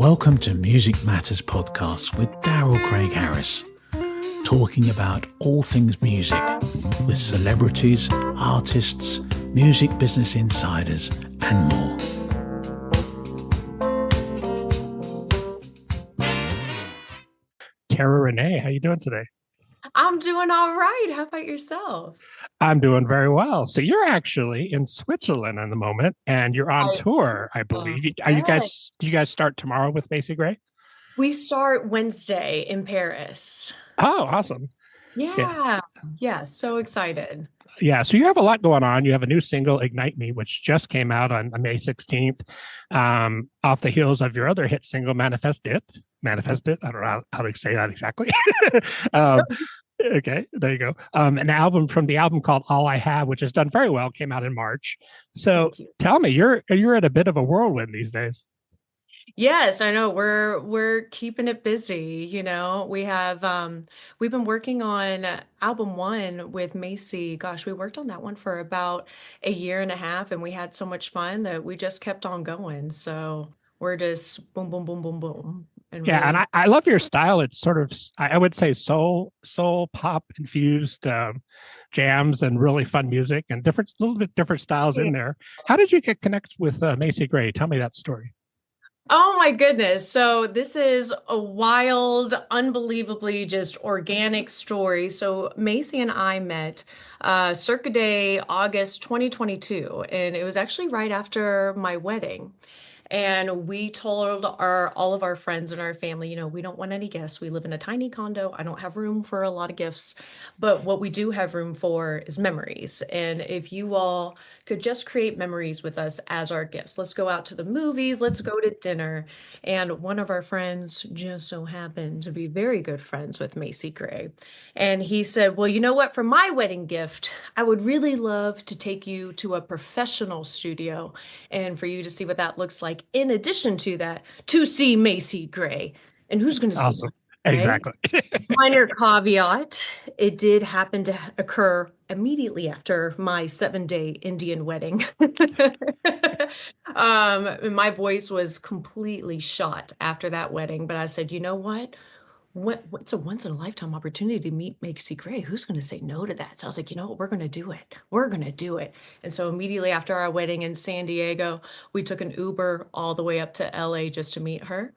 Welcome to Music Matters Podcast with Darrell Craig Harris, talking about all things music with celebrities, artists, music business insiders, and more. Terra Renae, how you doing today? I'm doing all right. How about yourself? I'm doing very well. So you're actually in Switzerland at the moment, and you're on tour, I believe. Are you guys? Do you guys start tomorrow with Macy Gray? We start Wednesday in Paris. Oh, awesome! Yeah. So excited. Yeah, so you have a lot going on. You have a new single, "Ignite Me," which just came out on May 16th, off the heels of your other hit single, "Manifest It." Manifest It. I don't know how to say that exactly. Okay, there you go. An album from the album called "All I Have," which has done very well, came out in March. So tell me, you're at a bit of a whirlwind these days. Yes, I know. We're keeping it busy. We have we've been working on album one with Macy. Gosh, we worked on that one for about a year and a half, and we had so much fun that we just kept on going. So we're just boom, boom, boom, boom, boom. Yeah, and I love your style. It's sort of, I would say, soul pop infused jams and really fun music and little bit different styles in there. How did you get connected with Macy Gray? Tell me that story. Oh my goodness. So this is a wild, unbelievably just organic story. So Macy and I met circa day August 2022, and it was actually right after my wedding. And we told all of our friends and our family, we don't want any guests. We live in a tiny condo. I don't have room for a lot of gifts, but what we do have room for is memories. And if you all could just create memories with us as our gifts, let's go out to the movies, let's go to dinner. And one of our friends just so happened to be very good friends with Macy Gray. And he said, well, you know what? For my wedding gift, I would really love to take you to a professional studio and for you to see what that looks like. In addition to that, to see Macy Gray. And who's going to see Awesome. that, right? Exactly. Minor caveat, it did happen to occur immediately after my 7-day Indian wedding. My voice was completely shot after that wedding, but I said, you know what? It's a once in a lifetime opportunity to meet Macy Gray. Who's going to say no to that? So I was like, you know what? We're going to do it. We're going to do it. And so immediately after our wedding in San Diego, we took an Uber all the way up to LA just to meet her.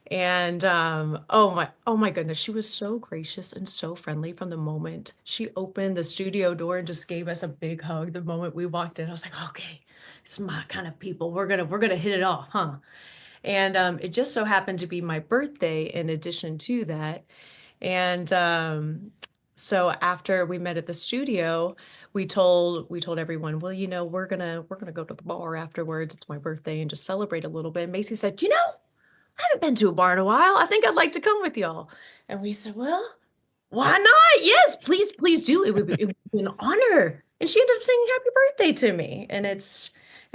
And oh my goodness, she was so gracious and so friendly from the moment she opened the studio door and just gave us a big hug the moment we walked in. I was like, okay, it's my kind of people. We're gonna hit it off, huh? And it just so happened to be my birthday in addition to that. And so after we met at the studio, we told everyone, well, we're gonna go to the bar afterwards. It's my birthday and just celebrate a little bit. And Macy said, I haven't been to a bar in a while. I think I'd like to come with y'all. And we said, well, why not? Yes, please do. It would be an honor. And she ended up singing happy birthday to me. And it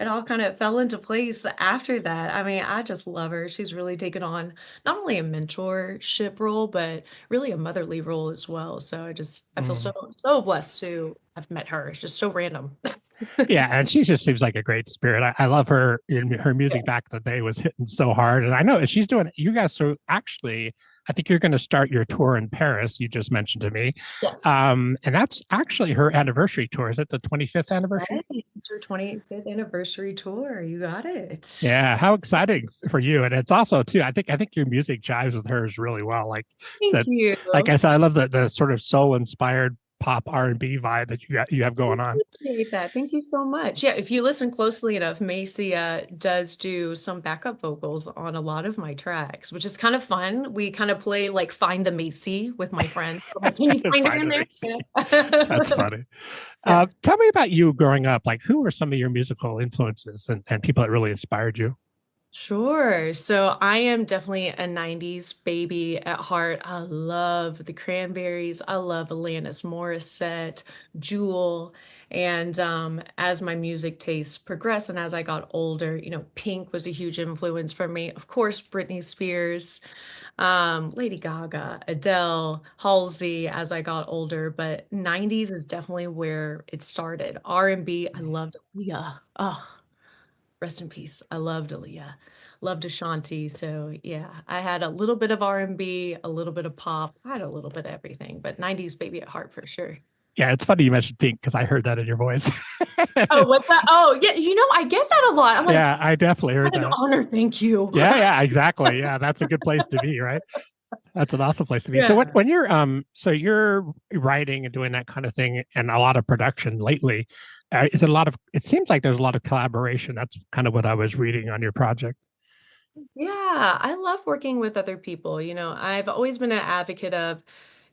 all kind of fell into place after that. I mean, I just love her. She's really taken on not only a mentorship role, but really a motherly role as well. So I feel so blessed to have met her. It's just so random. Yeah, and she just seems like a great spirit. I love her. Her music back in the day was hitting so hard, and I know she's doing. You guys, so actually, I think you're going to start your tour in Paris. You just mentioned to me, yes. And that's actually her anniversary tour. Is it the 25th anniversary? Right. It's her 25th anniversary tour. You got it. Yeah, how exciting for you! And it's also too. I think your music jives with hers really well. Like, Thank you. Like I said, I love the sort of soul inspired pop R&B vibe that you have going on. I appreciate that. Thank you so much. Yeah, if you listen closely enough, Macy does do some backup vocals on a lot of my tracks, which is kind of fun. We kind of play like Find the Macy with my friends. Can you find her in there? That's funny. Yeah. Tell me about you growing up. Like, who were some of your musical influences and people that really inspired you? Sure. So I am definitely a 90s baby at heart. I love the Cranberries. I love Alanis Morissette, Jewel. And as my music tastes progressed and as I got older, Pink was a huge influence for me. Of course, Britney Spears, Lady Gaga, Adele, Halsey as I got older. But 90s is definitely where it started. R&B, I loved Aaliyah. Oh, rest in peace. I loved Aaliyah, loved Ashanti. So yeah, I had a little bit of R&B, a little bit of pop. I had a little bit of everything, but 90s baby at heart for sure. Yeah, it's funny you mentioned Pink because I heard that in your voice. Oh, what's that? Oh, yeah. I get that a lot. I'm like, Yeah, I definitely heard what an that. honor. Thank you. Yeah, exactly. Yeah, that's a good place to be, right? That's an awesome place to be. So Yeah. when you're so you're writing and doing that kind of thing and a lot of production lately, is it a lot of it seems like there's a lot of collaboration. That's kind of what I was reading on your project. Yeah, I love working with other people. I've always been an advocate of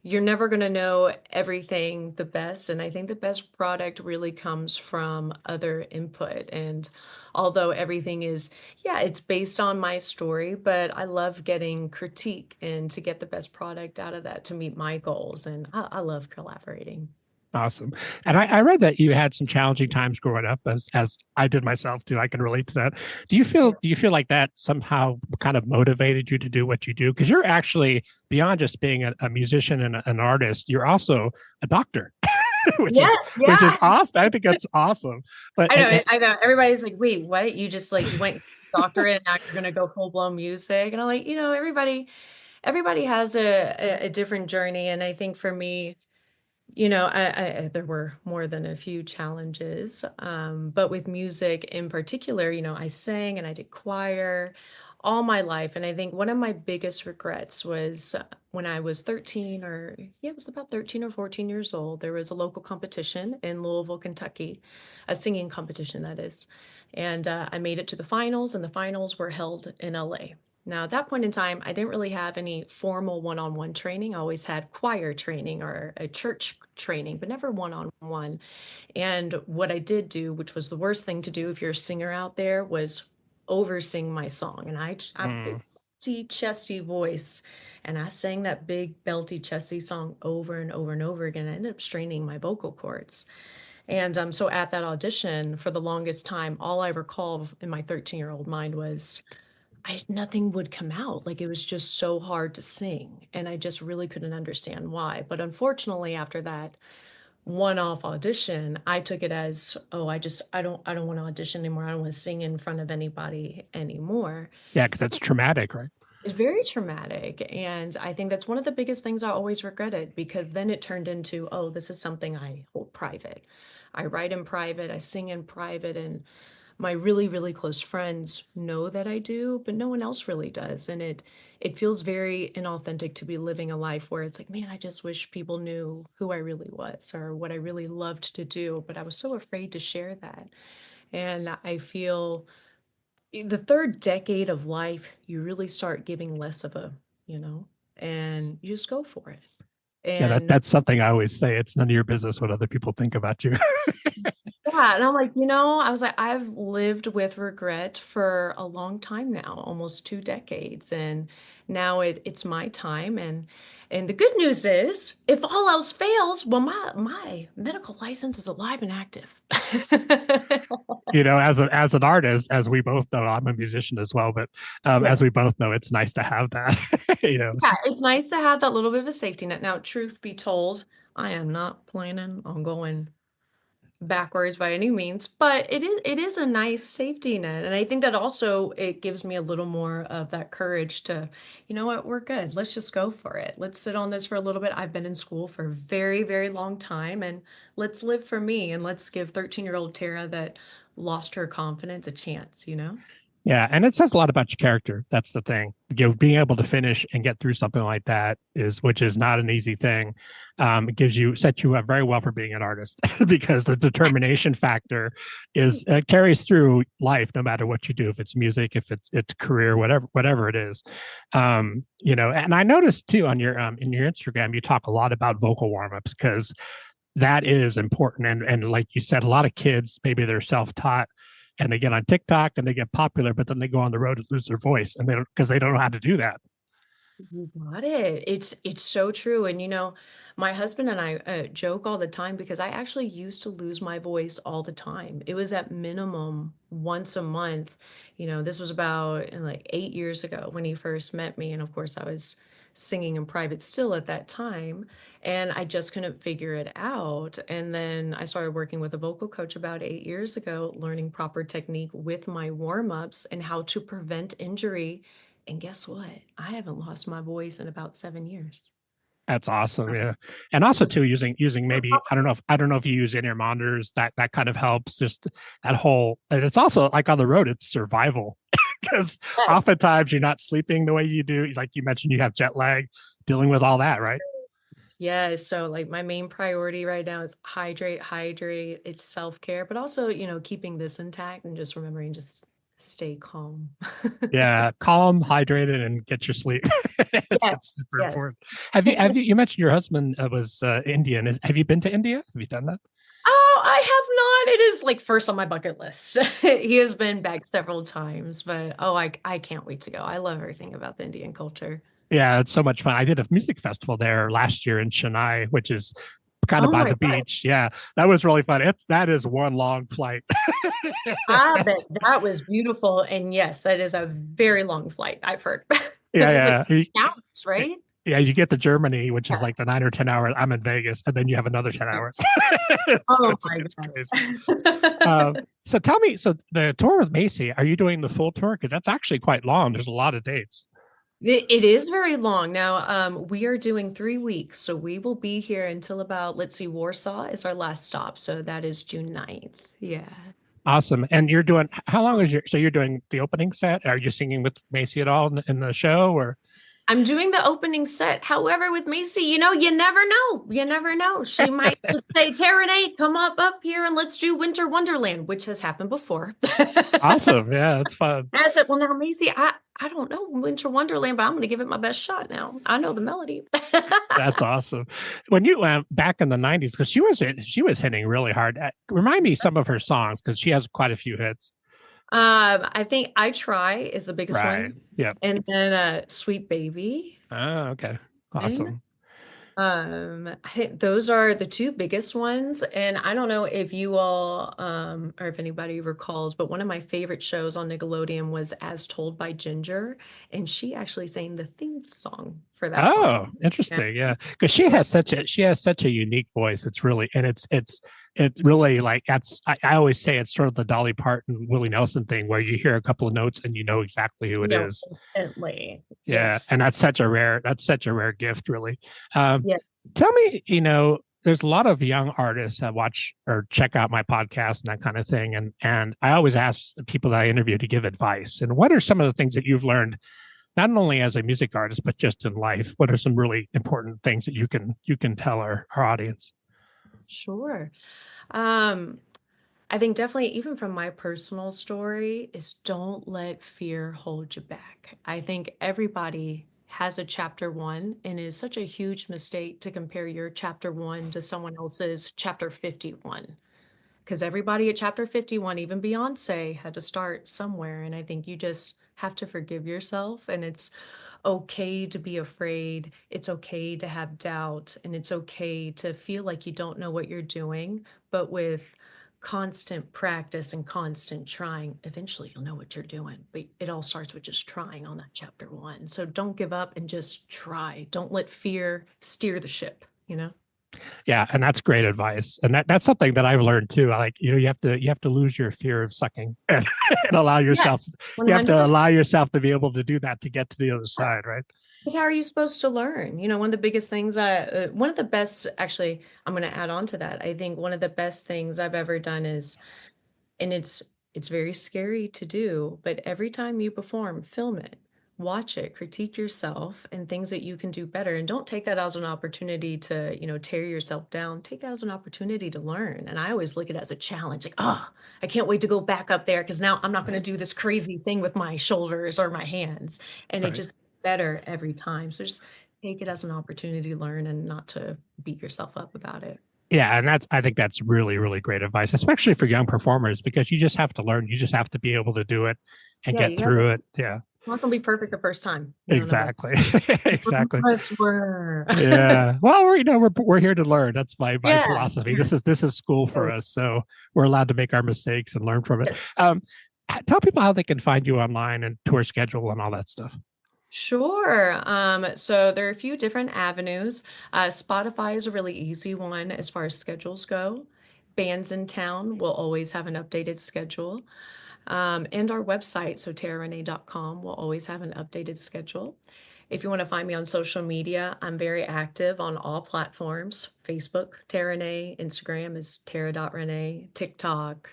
you're never going to know everything the best. And I think the best product really comes from other input. And although everything is, yeah, it's based on my story, but I love getting critique and to get the best product out of that to meet my goals. And I love collaborating. Awesome. And I read that you had some challenging times growing up, as I did myself too. I can relate to that. Do you feel like that somehow kind of motivated you to do what you do? Because you're actually beyond just being a musician and an artist, you're also a doctor, which is Yes, which yeah. is awesome. I think that's awesome. But I know. Everybody's like, wait, what? You just like you went doctorate and now you're gonna go full blown music. And I'm like, everybody has a different journey. And I think for me, there were more than a few challenges. But with music in particular, I sang and I did choir all my life. And I think one of my biggest regrets was when I was 13 or, yeah, it was about 13 or 14 years old. There was a local competition in Louisville, Kentucky, a singing competition, that is. And I made it to the finals, and the finals were held in LA. Now, at that point in time, I didn't really have any formal one-on-one training. I always had choir training or a church training, but never one-on-one. And what I did do, which was the worst thing to do if you're a singer out there, was oversing my song. And I have a big, belty, chesty voice, and I sang that big, belty, chesty song over and over and over again. I ended up straining my vocal cords. And so at that audition, for the longest time, all I recall in my 13-year-old mind was, nothing would come out. Like it was just so hard to sing. And I just really couldn't understand why. But unfortunately, after that one-off audition, I took it as, oh, I don't want to audition anymore. I don't want to sing in front of anybody anymore. yeah, because that's traumatic, right? It's very traumatic. And I think that's one of the biggest things I always regretted, because then it turned into, oh, this is something I hold private. I write in private, I sing in private, and my really, really close friends know that I do, but no one else really does. And it feels very inauthentic to be living a life where it's like, man, I just wish people knew who I really was or what I really loved to do. But I was so afraid to share that. And I feel the third decade of life, you really start giving less of you know, and you just go for it. Yeah, And that's something I always say. It's none of your business what other people think about you. yeah, and I'm like, I was like, I've lived with regret for a long time now, almost 2 decades, and now it's my time. And the good news is, if all else fails, well, my medical license is alive and active. As an artist, as we both know, I'm a musician as well, but Yeah. as we both know, it's nice to have that. Yeah, it's nice to have that little bit of a safety net. Now, truth be told, I am not planning on going backwards by any means, but it is a nice safety net. And I think that also it gives me a little more of that courage to, you know what, we're good. Let's just go for it. Let's sit on this for a little bit. I've been in school for a very, very long time, and let's live for me, and let's give 13-year-old Tara that lost her confidence a chance. Yeah, and it says a lot about your character. That's the thing. Being able to finish and get through something like that which is not an easy thing. It sets you up very well for being an artist because the determination factor is carries through life, no matter what you do. If it's music, if it's career, whatever it is. And I noticed too on your in your Instagram, you talk a lot about vocal warm-ups because that is important. And like you said, a lot of kids, maybe they're self-taught and they get on TikTok and they get popular, but then they go on the road and lose their voice and because they don't know how to do that. You got it. It's so true. And my husband and I joke all the time because I actually used to lose my voice all the time. It was at minimum once a month. This was about like 8 years ago when he first met me, and of course I was singing in private still at that time, and I just couldn't figure it out. And then I started working with a vocal coach about 8 years ago, learning proper technique with my warm-ups and how to prevent injury. And guess what? I haven't lost my voice in about 7 years. That's awesome. So Yeah. And also it's too, using maybe, I don't know if you use in-ear monitors, that kind of helps, just that whole, and it's also like on the road, it's survival because oftentimes you're not sleeping the way you do. Like you mentioned, you have jet lag, dealing with all that, right? yeah, so like my main priority right now is hydrate, hydrate. It's self-care, but also, keeping this intact and just remembering just stay calm. Yeah. Calm, hydrated, and get your sleep. Yes, It's super yes. important. You mentioned your husband was Indian. Have you been to India? Have you done that? Oh, I have not. It is like first on my bucket list. He has been back several times, but oh, I can't wait to go. I love everything about the Indian culture. Yeah, it's so much fun. I did a music festival there last year in Chennai, which is kind of Oh by my the God. beach. Yeah, that was really fun. That is one long flight. I bet that was beautiful. And yes, that is a very long flight, I've heard. It's like Yeah, yeah. hours, right? Yeah, you get to Germany, which is Yeah. like the 9 or 10 hours. I'm in Vegas, and then you have another 10 hours. Oh my It's crazy. God. So tell me, so the tour with Macy, are you doing the full tour? Because that's actually quite long. There's a lot of dates. It is very long. Now, we are doing 3 weeks, so we will be here until about, let's see, Warsaw is our last stop. So that is June 9th. Yeah. Awesome. And you're doing, how long is so you're doing the opening set? Are you singing with Macy at all in the show or? I'm doing the opening set. However, with Macy, you never know. You never know. She might just say, Terra Renae, come up here and let's do Winter Wonderland, which has happened before. Awesome. Yeah, it's fun. I said, well, now, Macy, I don't know Winter Wonderland, but I'm going to give it my best shot now. I know the melody. That's awesome. When you went back in the 90s, because she was hitting really hard. Remind me some of her songs, because she has quite a few hits. I think I Try is the biggest Right. one. Yeah. And then Sweet Baby. Oh, okay. Awesome. I think those are the two biggest ones. And I don't know if you all or if anybody recalls, but one of my favorite shows on Nickelodeon was As Told by Ginger, and she actually sang the theme song for that Oh, one. Yeah. interesting. Yeah. Because she has such a unique voice. It's really, and it's really like, I always say it's sort of the Dolly Parton, Willie Nelson thing, where you hear a couple of notes and you know exactly who it No, is. instantly. Yeah. Yes. And that's such a rare gift, really. Yes. Tell me, there's a lot of young artists that watch or check out my podcast and that kind of thing. And I always ask the people that I interview to give advice. And what are some of the things that you've learned, not only as a music artist, but just in life? What are some really important things that you can tell our audience? Sure. I think definitely, even from my personal story, is don't let fear hold you back. I think everybody has a chapter one, and it is such a huge mistake to compare your chapter one to someone else's chapter 51. Because everybody at chapter 51, even Beyonce, had to start somewhere. And I think you just have to forgive yourself. And it's okay to be afraid. It's okay to have doubt. And it's okay to feel like you don't know what you're doing. But with constant practice and constant trying, eventually you'll know what you're doing. But it all starts with just trying on that chapter one. So don't give up and just try. Don't let fear steer the ship, Yeah, and that's great advice. And that's something that I've learned too. Like, you have to lose your fear of sucking and allow yourself, Yes, you have to 100%. allow yourself to be able to do that to get to the other side, right? Because how are you supposed to learn? One of the biggest things, one of the best, actually, I'm going to add on to that. I think one of the best things I've ever done is, and it's very scary to do, but every time you perform, film it, watch it, critique yourself and things that you can do better. And don't take that as an opportunity to, tear yourself down. Take that as an opportunity to learn. And I always look at it as a challenge, like, oh, I can't wait to go back up there because now I'm not going to do this crazy thing with my shoulders or my hands. And it Right. just gets better every time. So just take it as an opportunity to learn and not to beat yourself up about it. Yeah, and I think that's really, really great advice, especially for young performers, because you just have to learn. You just have to be able to do it and Yeah, get through it. Yeah, not gonna be perfect the first time. None of us. exactly. Exactly. But we're Yeah. Well, we're here to learn. That's my yeah. philosophy. This is school for us, so we're allowed to make our mistakes and learn from it. Yes. Tell people how they can find you online and tour schedule and all that stuff. Sure. So there are a few different avenues. Spotify is a really easy one as far as schedules go. Bands in town will always have an updated schedule. And our website, so terrarenae.com, will always have an updated schedule. If you want to find me on social media, I'm very active on all platforms. Facebook, Terra Renae, Instagram is terra.renae, TikTok,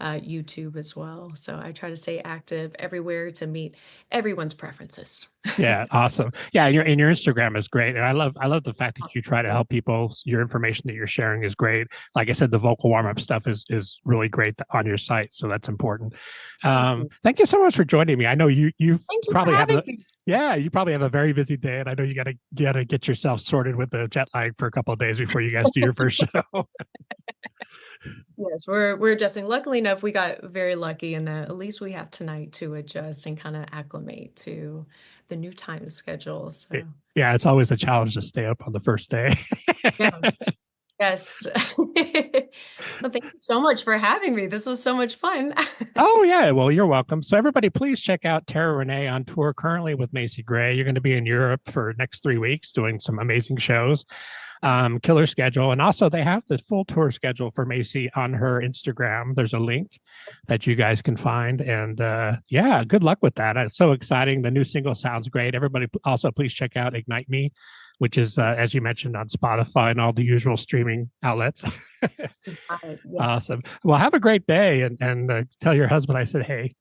YouTube as well. So I try to stay active everywhere to meet everyone's preferences. Yeah, awesome. Yeah, and your Instagram is great, and I love the fact that you try to help people. Your information that you're sharing is great. Like I said, the vocal warm up stuff is really great on your site, so that's important. Thank you so much for joining me. I know you Thank you probably for have having me. yeah, you probably have a very busy day, and I know you gotta get yourself sorted with the jet lag for a couple of days before you guys do your first show. Yes, we're adjusting. Luckily enough, we got very lucky in that at least we have tonight to adjust and kind of acclimate to the new time schedule. So Yeah, it's always a challenge to stay up on the first day. yes, yes. Well, thank you so much for having me. This was so much fun. Oh, yeah. Well, you're welcome. So everybody, please check out Terra Renae on tour currently with Macy Gray. You're going to be in Europe for next 3 weeks doing some amazing shows. Killer schedule. And also they have the full tour schedule for Macy on her Instagram. There's a link that you guys can find. And yeah, good luck with that. It's so exciting. The new single sounds great. Everybody also please check out Ignite Me, which is, as you mentioned, on Spotify and all the usual streaming outlets. Yes. Awesome. Well, have a great day and tell your husband I said, hey.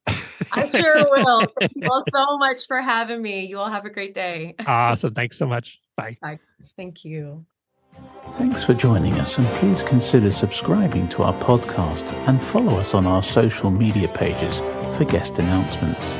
I sure will. Thank you all so much for having me. You all have a great day. Awesome. Thanks so much. Bye. Bye. Thank you. Thanks for joining us, and please consider subscribing to our podcast and follow us on our social media pages for guest announcements.